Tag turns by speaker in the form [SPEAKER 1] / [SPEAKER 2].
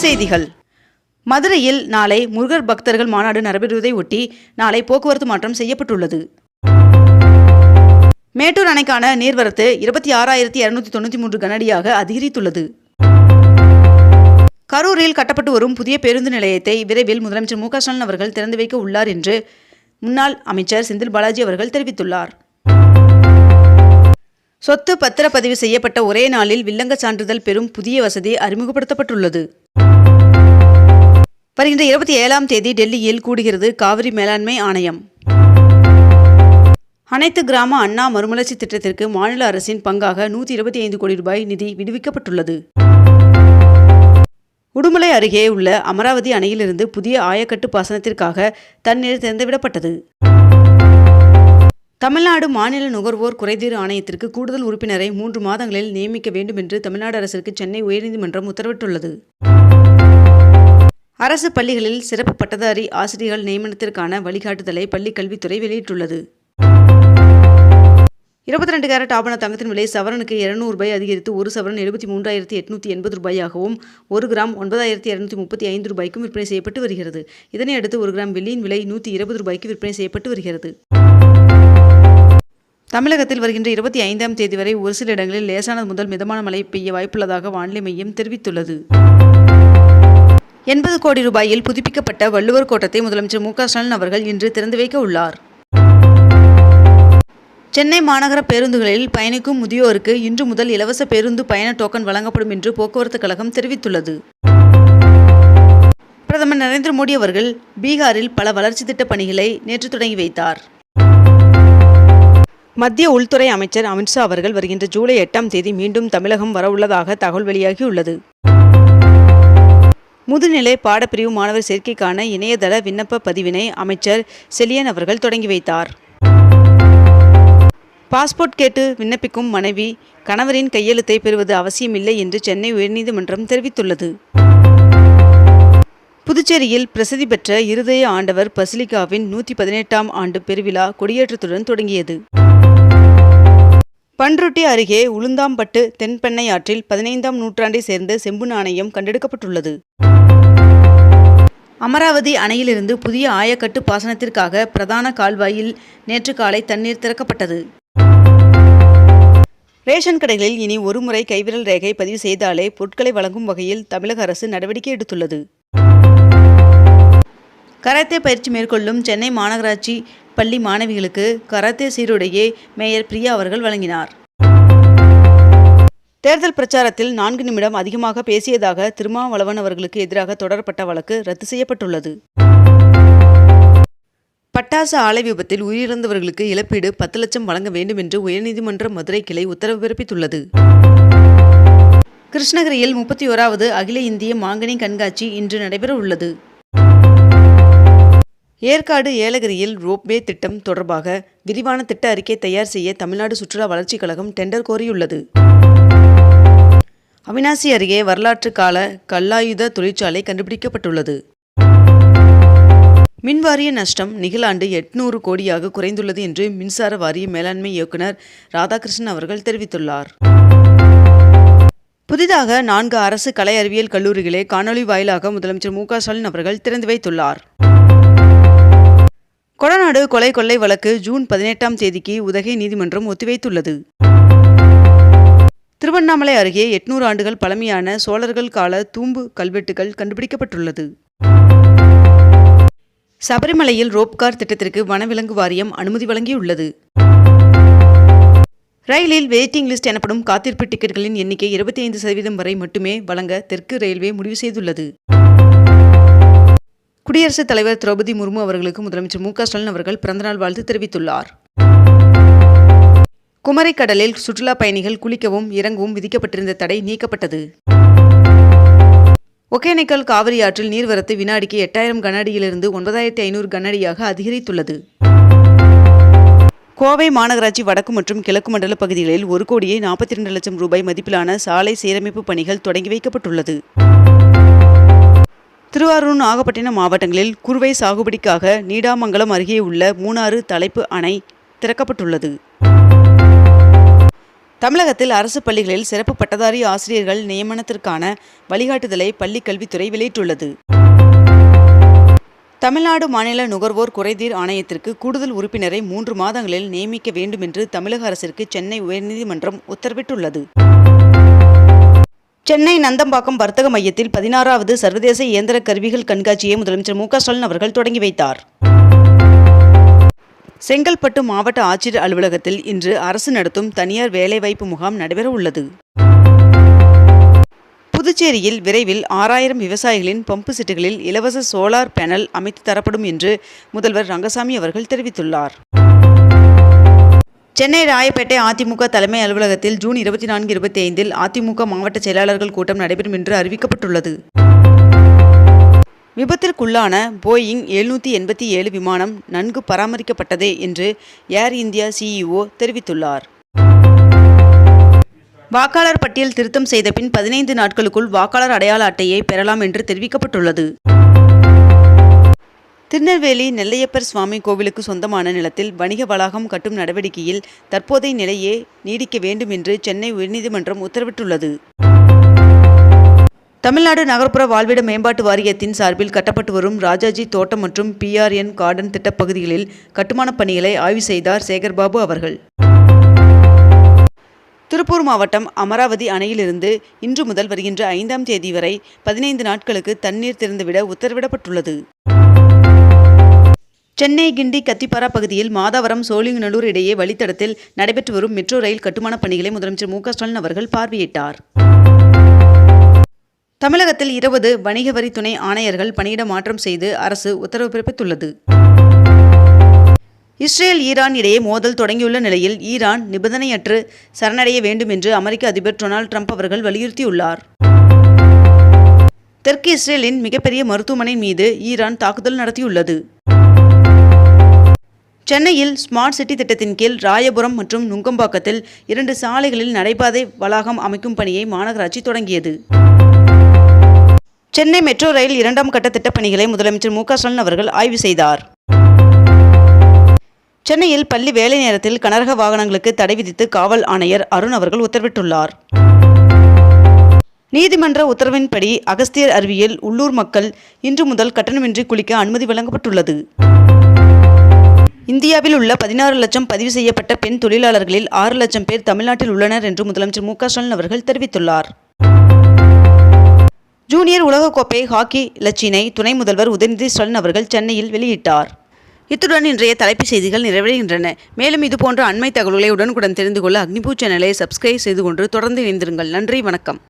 [SPEAKER 1] செய்திகள். மதுரையில் நாளை முருகர் பக்தர்கள் மாநாடு நடைபெறுவதை ஒட்டி நாளை போக்குவரத்து மாற்றம் செய்யப்பட்டுள்ளது. மேட்டூர் அணைக்கான நீர்வரத்து 26,293 கனஅடியாக அதிகரித்துள்ளது. கரூரில் கட்டப்பட்டு வரும் புதிய பேருந்து நிலையத்தை விரைவில் முதலமைச்சர் மு க ஸ்டாலின் அவர்கள் திறந்து வைக்க உள்ளார் என்று முன்னாள் அமைச்சர் செந்தில் பாலாஜி அவர்கள் தெரிவித்துள்ளார். சொத்து பத்திரப்பதிவு செய்யப்பட்ட ஒரே நாளில் வில்லங்க சான்றிதழ் பெறும் புதிய வசதி அறிமுகப்படுத்தப்பட்டுள்ளது. வருகின்ற 27ஆம் தேதி டெல்லியில் கூடுகிறது காவிரி மேலாண்மை ஆணையம். அனைத்து கிராம அண்ணா மறுமலர்ச்சி திட்டத்திற்கு மாநில அரசின் பங்காக 125 கோடி ரூபாய் நிதி விடுவிக்கப்பட்டுள்ளது. உடுமலை அருகே உள்ள அமராவதி அணையிலிருந்து புதிய ஆயக்கட்டு பாசனத்திற்காக தண்ணீர் திறந்துவிடப்பட்டது. தமிழ்நாடு மாநில நுகர்வோர் குறைதீர் ஆணையத்திற்கு கூடுதல் உறுப்பினரை 3 மாதங்களில் நியமிக்க வேண்டும் என்று தமிழ்நாடு அரசிற்கு சென்னை உயர்நீதிமன்றம் உத்தரவிட்டுள்ளது. அரசு பள்ளிகளில் சிறப்பு பட்டதாரி ஆசிரியர்கள் நியமனத்திற்கான வழிகாட்டுதலை பள்ளிக் கல்வித்துறை வெளியிட்டுள்ளது. 22 கேரட் ஆபண தங்கத்தின் விலை சவரனுக்கு 200 ரூபாய் அதிகரித்து ஒரு சவரன் 73,880 ரூபாயாகவும் 1 கிராம் 9,235 ரூபாய்க்கும் விற்பனை செய்யப்பட்டு வருகிறது. இதனையடுத்து 1 கிராம் வெள்ளியின் விலை 120 ரூபாய்க்கு விற்பனை செய்யப்பட்டு வருகிறது. தமிழகத்தில் வருகின்ற 25ஆம் தேதி வரை ஒரு சில இடங்களில் லேசானது முதல் மிதமான மழை பெய்ய வாய்ப்புள்ளதாக வானிலை மையம் தெரிவித்துள்ளது. 80 கோடி ரூபாயில் புதுப்பிக்கப்பட்ட வள்ளுவர் கோட்டத்தை முதலமைச்சர் மு க ஸ்டாலின் அவர்கள் இன்று திறந்து வைக்க உள்ளார். சென்னை மாநகர பேருந்துகளில் பயணிக்கும் முதியோருக்கு இன்று முதல் இலவச பேருந்து பயண டோக்கன் வழங்கப்படும் என்று போக்குவரத்து கழகம் தெரிவித்துள்ளது. பிரதமர் நரேந்திர மோடி அவர்கள் பீகாரில் பல வளர்ச்சி திட்ட பணிகளை நேற்று தொடங்கி வைத்தார். மத்திய உள்துறை அமைச்சர் அமித்ஷா அவர்கள் வருகின்ற ஜூலை 8ஆம் தேதி மீண்டும் தமிழகம் வரவுள்ளதாக தகவல் வெளியாகியுள்ளது. முதுநிலை பாடப்பிரிவு மாணவர் சேர்க்கைக்கான இணையதள விண்ணப்ப பதிவினை அமைச்சர் செலியன் அவர்கள் தொடங்கி வைத்தார். பாஸ்போர்ட் கேட்டு விண்ணப்பிக்கும் மனைவி கணவரின் கையெழுத்தை பெறுவது அவசியமில்லை என்று சென்னை உயர்நீதிமன்றம் தெரிவித்துள்ளது. புதுச்சேரியில் பிரசித்தி பெற்ற இருதய ஆண்டவர் பசிலிகாவின் 118ஆம் ஆண்டு பெருவிழா கொடியேற்றத்துடன் தொடங்கியது. பன்ருட்டி அருகே உளுந்தாம்பட்டு தென்பெண்ணை ஆற்றில் 15ஆம் நூற்றாண்டை சேர்ந்த செம்பு நாணயம் கண்டெடுக்கப்பட்டுள்ளது. அமராவதி அணையிலிருந்து புதிய ஆயக்கட்டு பாசனத்திற்காக பிரதான கால்வாயில் நேற்று காலை தண்ணீர் திறக்கப்பட்டது. ரேஷன் கடைகளில் இனி ஒரு முறை கைவிரல் ரேகை பதிவு செய்தாலே பொருட்களை வழங்கும் வகையில் தமிழக அரசு நடவடிக்கை எடுத்துள்ளது. கராத்தே பயிற்சி மேற்கொள்ளும் சென்னை மாநகராட்சி பள்ளி மாணவிகளுக்கு கராத்தே சீருடையை மேயர் பிரியா அவர்கள் வழங்கினார். தேர்தல் பிரச்சாரத்தில் 4 நிமிடம் அதிகமாக பேசியதாக திருமாவளவன் அவர்களுக்கு எதிராக தொடரப்பட்ட வழக்கு ரத்து செய்யப்பட்டுள்ளது. பட்டாசு ஆலை விபத்தில் உயிரிழந்தவர்களுக்கு இழப்பீடு 10 லட்சம் வழங்க வேண்டும் என்று உயர்நீதிமன்ற மதுரை கிளை உத்தரவு பிறப்பித்துள்ளது. கிருஷ்ணகிரியில் 31வது அகில இந்திய மாங்கனி கண்காட்சி இன்று நடைபெற உள்ளது. ஏற்காடு ஏலகிரியில் ரோப்வே திட்டம் தொடர்பாக விரிவான திட்ட அறிக்கை தயார் செய்ய தமிழ்நாடு சுற்றுலா வளர்ச்சிக் கழகம் டெண்டர் கோரியுள்ளது. அவிநாசி அருகே வரலாற்று கால கல்லாயுத தொழிற்சாலை கண்டுபிடிக்கப்பட்டுள்ளது. மின்வாரிய நஷ்டம் நிகழாண்டு 800 கோடியாக குறைந்துள்ளது என்று மின்சார வாரிய மேலாண்மை இயக்குநர் ராதாகிருஷ்ணன் அவர்கள் தெரிவித்துள்ளார். புதிதாக 4 அரசு கலை அறிவியல் கல்லூரிகளை காணொலி வாயிலாக முதலமைச்சர் மு க ஸ்டாலின் அவர்கள் திறந்து வைத்துள்ளார். கொடநாடு கொலை கொள்ளை வழக்கு ஜூன் 18ஆம் தேதிக்கு உதகை நீதிமன்றம் ஒத்திவைத்துள்ளது. திருவண்ணாமலை அருகே 800 ஆண்டுகள் பழமையான சோழர்கள் கால தூம்பு கல்வெட்டுகள் கண்டுபிடிக்கப்பட்டுள்ளது. சபரிமலையில் ரோப்கார் திட்டத்திற்கு வனவிலங்கு வாரியம் அனுமதி வழங்கியுள்ளது. ரயிலில் வெயிட்டிங் லிஸ்ட் எனப்படும் காத்திருப்பு டிக்கெட்டுகளின் எண்ணிக்கை 25% வரை மட்டுமே வழங்க தெற்கு ரயில்வே முடிவு செய்துள்ளது. குடியரசுத் தலைவர் திரௌபதி முர்மு அவர்களுக்கு முதலமைச்சர் மு க ஸ்டாலின் அவர்கள் பிறந்தநாள் வாழ்த்து தெரிவித்துள்ளார். குமரிக்கடலில் சுற்றுலா பயணிகள் குளிக்கவும் இறங்கவும் விதிக்கப்பட்டிருந்த தடை நீக்கப்பட்டது. ஒகேனக்கல் காவிரி ஆற்றில் நீர்வரத்து வினாடிக்கு 8000 கனஅடியிலிருந்து 9500 கனஅடியாக அதிகரித்துள்ளது. கோவை மாநகராட்சி வடக்கு மற்றும் கிழக்கு மண்டல பகுதிகளில் 1,42 லட்சம் ரூபாய் மதிப்பிலான சாலை சீரமைப்பு பணிகள் தொடங்கி வைக்கப்பட்டுள்ளது. திருவாரூர் நாகப்பட்டினம் மாவட்டங்களில் குறுவை சாகுபடிக்காக நீடாமங்கலம் அருகே உள்ள மூணாறு தலைப்பு அணை திறக்கப்பட்டுள்ளது. தமிழகத்தில் அரசு பள்ளிகளில் சிறப்பு பட்டதாரி ஆசிரியர்கள் நியமனத்திற்கான வழிகாட்டுதலை பள்ளிக் கல்வித்துறை வெளியிட்டுள்ளது. தமிழ்நாடு மாநில நுகர்வோர் குறைதீர் ஆணையத்திற்கு கூடுதல் உறுப்பினரை 3 மாதங்களில் நியமிக்க வேண்டும் என்று தமிழக அரசிற்கு சென்னை உயர்நீதிமன்றம் உத்தரவிட்டுள்ளது. சென்னை நந்தம்பாக்கம் வர்த்தக மையத்தில் 16வது சர்வதேச இயந்திர கருவிகள் கண்காட்சியை முதலமைச்சர் மு.க.ஸ்டாலின் அவர்கள் தொடங்கி வைத்தார். செங்கல்பட்டு மாவட்ட ஆட்சியர் அலுவலகத்தில் இன்று அரசு நடத்தும் தனியார் வேலைவாய்ப்பு முகாம் நடைபெற உள்ளது. புதுச்சேரியில் விரைவில் 6000 விவசாயிகளின் பம்பு செட்டுகளில் இலவச சோலார் பேனல் அமைத்து தரப்படும் என்று முதல்வர் ரங்கசாமி அவர்கள் தெரிவித்துள்ளார். சென்னை ராயப்பேட்டை அதிமுக தலைமை அலுவலகத்தில் ஜூன் 24, 25 அதிமுக மாவட்ட செயலாளர்கள் கூட்டம் நடைபெறும் என்று அறிவிக்கப்பட்டுள்ளது. விபத்திற்குள்ளான போயிங் 787 விமானம் நன்கு பராமரிக்கப்பட்டதே என்று ஏர் இந்தியா CEO தெரிவித்துள்ளார். வாக்காளர் பட்டியல் திருத்தம் செய்த பின் 15 நாட்களுக்குள் வாக்காளர் அடையாள அட்டையை பெறலாம் என்று தெரிவிக்கப்பட்டுள்ளது. திருநெல்வேலி நெல்லையப்பர் சுவாமி கோவிலுக்கு சொந்தமான நிலத்தில் வணிக வளாகம் கட்டும் நடவடிக்கையில் தற்போதைய நிலையே நீடிக்க வேண்டும் என்று சென்னை உயர்நீதிமன்றம் உத்தரவிட்டுள்ளது. தமிழ்நாடு நகர்ப்புற வாழ்விட மேம்பாட்டு வாரியத்தின் சார்பில் கட்டப்பட்டு வரும் ராஜாஜி தோட்டம் மற்றும் PRN கார்டன் திட்டப்பகுதிகளில் கட்டுமானப் பணிகளை ஆய்வு செய்தார் சேகர்பாபு அவர்கள். திருப்பூர் மாவட்டம் அமராவதி அணையிலிருந்து இன்று முதல் வருகின்ற 5ஆம் தேதி வரை 15 நாட்களுக்கு தண்ணீர் திறந்துவிட உத்தரவிடப்பட்டுள்ளது. சென்னை கிண்டி கத்திப்பாரா பகுதியில் மாதாவரம் சோழிங்கநல்லூர் இடையே வழித்தடத்தில் நடைபெற்று வரும் மெட்ரோ ரயில் கட்டுமானப் பணிகளை முதலமைச்சர் மு.க.ஸ்டாலின் அவர்கள் பார்வையிட்டார். தமிழகத்தில் 20 வணிக வரி துணை ஆணையர்கள் பணியிட மாற்றம் செய்து அரசு உத்தரவு பிறப்பித்துள்ளது. இஸ்ரேல் ஈரான் இடையே மோதல் தொடங்கியுள்ள நிலையில் ஈரான் நிபந்தனையற்று சரணடைய வேண்டும் என்று அமெரிக்க அதிபர் டொனால்ட் ட்ரம்ப் அவர்கள் வலியுறுத்தியுள்ளார். தெற்கு இஸ்ரேலின் மிகப்பெரிய மருத்துவமனை மீது ஈரான் தாக்குதல் நடத்தியுள்ளது. சென்னையில் ஸ்மார்ட் சிட்டி திட்டத்தின் கீழ் ராயபுரம் மற்றும் நுங்கம்பாக்கத்தில் 2 சாலைகளில் நடைபாதை வளாகம் அமைக்கும் பணியை மாநகராட்சி தொடங்கியது. சென்னை மெட்ரோ ரயில் 2ஆம் கட்ட திட்டப்பணிகளை முதலமைச்சர் மு.க.ஸ்டாலின் அவர்கள் ஆய்வு செய்தார். சென்னையில் பள்ளி வேலை நேரத்தில் கனரக வாகனங்களுக்கு தடை விதித்து காவல் ஆணையர் அருண் அவர்கள் உத்தரவிட்டுள்ளார். நீதிமன்ற உத்தரவின்படி அகஸ்தியர் அருவியில் உள்ளூர் மக்கள் இன்று முதல் கட்டணமின்றி குளிக்க அனுமதி வழங்கப்பட்டுள்ளது. இந்தியாவில் உள்ள 16 லட்சம் பதிவு செய்யப்பட்ட பெண் தொழிலாளர்களில் 6 லட்சம் பேர் தமிழ்நாட்டில் உள்ளனர் என்று முதலமைச்சர் மு.க.ஸ்டாலின் அவர்கள் தெரிவித்துள்ளார். ஜூனியர் உலகக்கோப்பை ஹாக்கி இலச்சினை துணை முதல்வர் உதயநிதி ஸ்டாலின் அவர்கள் சென்னையில் வெளியிட்டார். இத்துடன் இன்றைய தலைப்புச் செய்திகள் நிறைவடைகின்றன. மேலும் இதுபோன்ற அண்மை தகவல்களை உடனுக்குடன் தெரிந்து கொள்ள அக்னிபூ சேனலை சப்ஸ்கிரைப் செய்து கொண்டு தொடர்ந்து இணைந்திருங்கள். நன்றி, வணக்கம்.